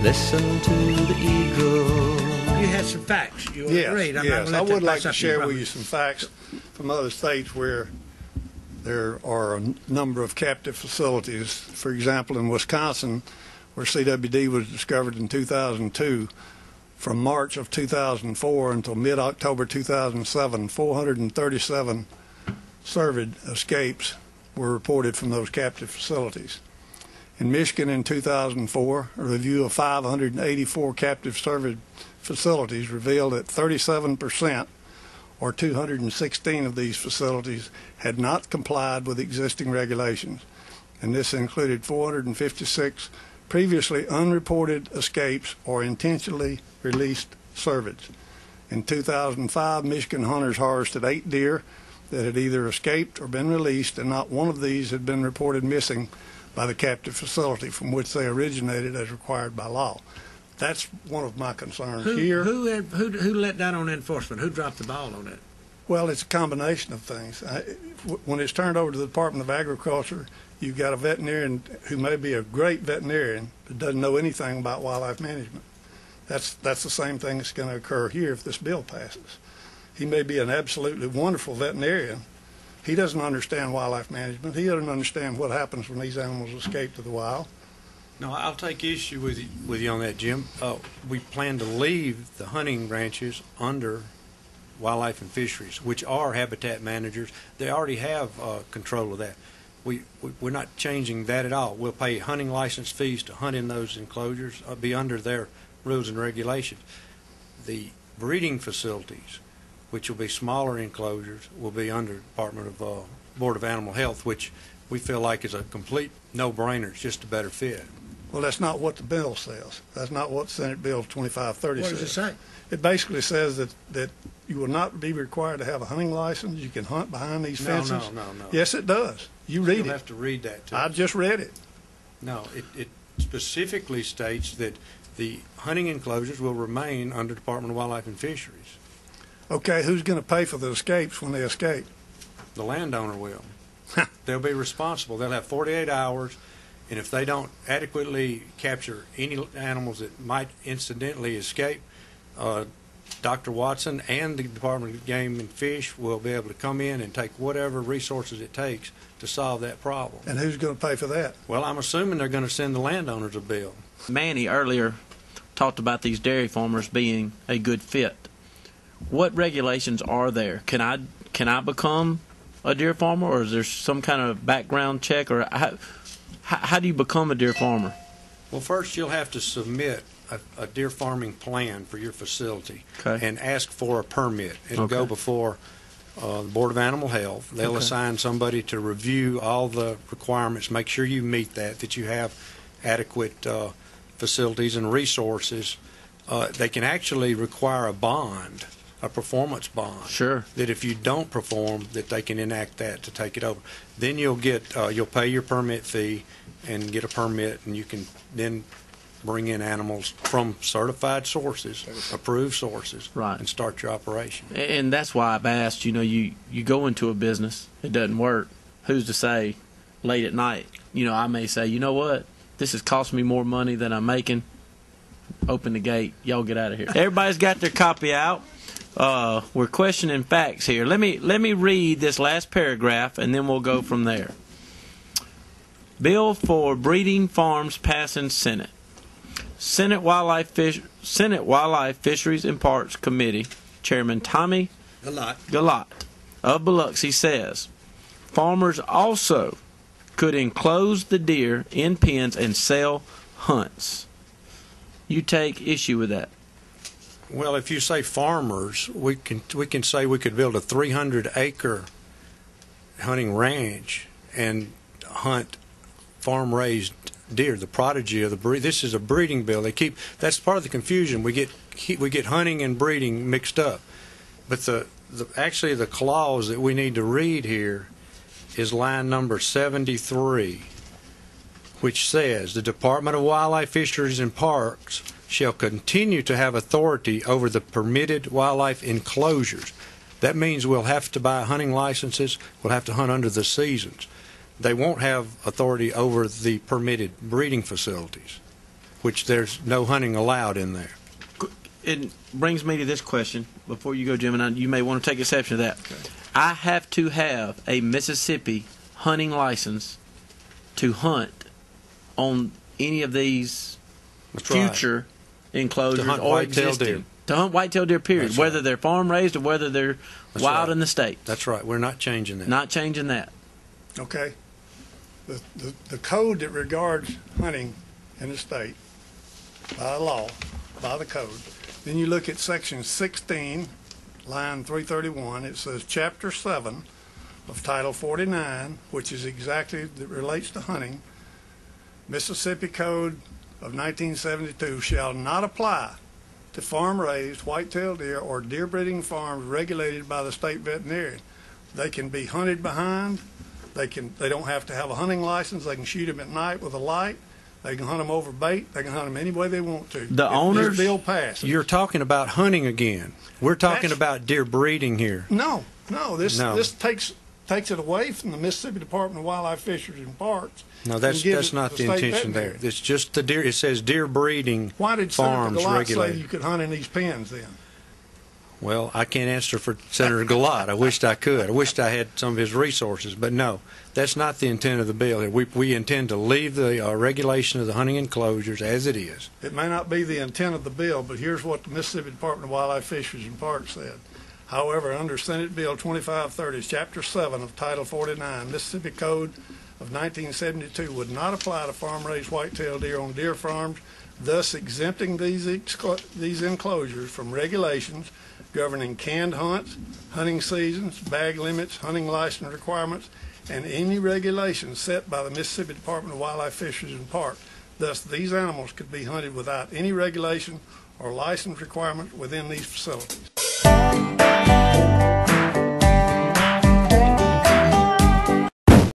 Listen to the eagle. You had some facts. You Yes, read. yes. I would like to share with you some facts from other states where there are a number of captive facilities. For example, in Wisconsin, where CWD was discovered in 2002, from March of 2004 until mid-October 2007, 437 cervid escapes were reported from those captive facilities. In Michigan in 2004, a review of 584 captive cervid facilities revealed that 37%, or 216 of these facilities, had not complied with existing regulations, and this included 456 previously unreported escapes or intentionally released cervids. In 2005, Michigan hunters harvested 8 deer that had either escaped or been released, and not one of these had been reported missing by the captive facility from which they originated as required by law. That's one of my concerns here. Who let down on enforcement? Who dropped the ball on it? Well, it's a combination of things. When it's turned over to the Department of Agriculture, you've got a veterinarian who may be a great veterinarian but doesn't know anything about wildlife management. That's the same thing that's going to occur here if this bill passes. He may be an absolutely wonderful veterinarian. He doesn't understand wildlife management. He doesn't understand what happens when these animals escape to the wild. No, I'll take issue with you on that, Jim. We plan to leave the hunting ranches under Wildlife and Fisheries, which are habitat managers. They already have control of that. We're not changing that at all. We'll pay hunting license fees to hunt in those enclosures, be under their rules and regulations. The breeding facilities, which will be smaller enclosures, will be under Department of Board of Animal Health, which we feel like is a complete no-brainer. It's just a better fit. Well, that's not what the bill says. That's not what Senate Bill 2530 says. What does it say? It basically says that you will not be required to have a hunting license. You can hunt behind these fences. No. Yes, it does. You read it. You'll have to read that, too. I just read it. No, it specifically states that the hunting enclosures will remain under Department of Wildlife and Fisheries. Okay, who's going to pay for the escapes when they escape? The landowner will. They'll be responsible. They'll have 48 hours, and if they don't adequately capture any animals that might incidentally escape, Dr. Watson and the Department of Game and Fish will be able to come in and take whatever resources it takes to solve that problem. And who's going to pay for that? Well, I'm assuming they're going to send the landowners a bill. Manny earlier talked about these dairy farmers being a good fit. What regulations are there? Can I become a deer farmer, or is there some kind of background check, or how do you become a deer farmer? Well, first you'll have to submit a deer farming plan for your facility, okay, and ask for a permit. It'll go before the Board of Animal Health. They'll assign somebody to review all the requirements, make sure you meet that you have adequate facilities and resources. They can actually require a bond, a performance bond. Sure. That if you don't perform, that they can enact that to take it over. Then you'll pay your permit fee and get a permit, and you can then bring in animals from certified sources, approved sources, right, and start your operation. And that's why I've asked, you go into a business, it doesn't work. Who's to say late at night, I may say, you know what, this has cost me more money than I'm making. Open the gate, y'all get out of here. Everybody's got their copy out. We're questioning facts here. Let me read this last paragraph, and then we'll go from there. Bill for breeding farms passing Senate. Senate Wildlife Fisheries and Parks Committee Chairman Tommy Snell of Biloxi says farmers also could enclose the deer in pens and sell hunts. You take issue with that? Well, if you say farmers, we can say we could build a 300-acre hunting ranch and hunt farm-raised deer, the prodigy of the breed. This is a breeding bill. That's part of the confusion. We get hunting and breeding mixed up. But actually the clause that we need to read here is line number 73, which says the Department of Wildlife, Fisheries, and Parks shall continue to have authority over the permitted wildlife enclosures. That means we'll have to buy hunting licenses. We'll have to hunt under the seasons. They won't have authority over the permitted breeding facilities. which there's no hunting allowed in there. It brings me to this question before you go, Jim, and you may want to take exception to that. Okay. I have to have a Mississippi hunting license to hunt on any of these future enclosures to hunt or white-tailed existing. deer. To hunt white-tailed deer, period. That's whether right. they're farm raised or whether they're wild in the state. That's right. We're not changing that. Not changing that. Okay. The code that regards hunting in the state by law, by the code, then you look at section 16, line 331, it says chapter 7 of title 49, which is exactly, that relates to hunting, Mississippi Code of 1972 shall not apply to farm-raised white-tailed deer or deer breeding farms regulated by the state veterinarian. They can be hunted behind. They don't have to have a hunting license. They can shoot them at night with a light. They can hunt them over bait. They can hunt them any way they want to. The owners, this bill passes. You're talking about hunting again. We're talking about deer breeding here. No. This takes it away from the Mississippi Department of Wildlife, Fisheries, and Parks. No, that's not the intention there. It's just the deer. It says deer breeding farms regulated. Why did Senator Gillott say you could hunt in these pens then? Well, I can't answer for Senator Gillott. I wished I could. I wished I had some of his resources. But no, that's not the intent of the bill here. We intend to leave the regulation of the hunting enclosures as it is. It may not be the intent of the bill, but here's what the Mississippi Department of Wildlife, Fisheries, and Parks said. However, under Senate Bill 2530, Chapter 7 of Title 49, Mississippi Code of 1972 would not apply to farm-raised white-tailed deer on deer farms, thus exempting these enclosures from regulations governing canned hunts, hunting seasons, bag limits, hunting license requirements, and any regulations set by the Mississippi Department of Wildlife, Fisheries, and Parks. Thus, these animals could be hunted without any regulation or license requirement within these facilities.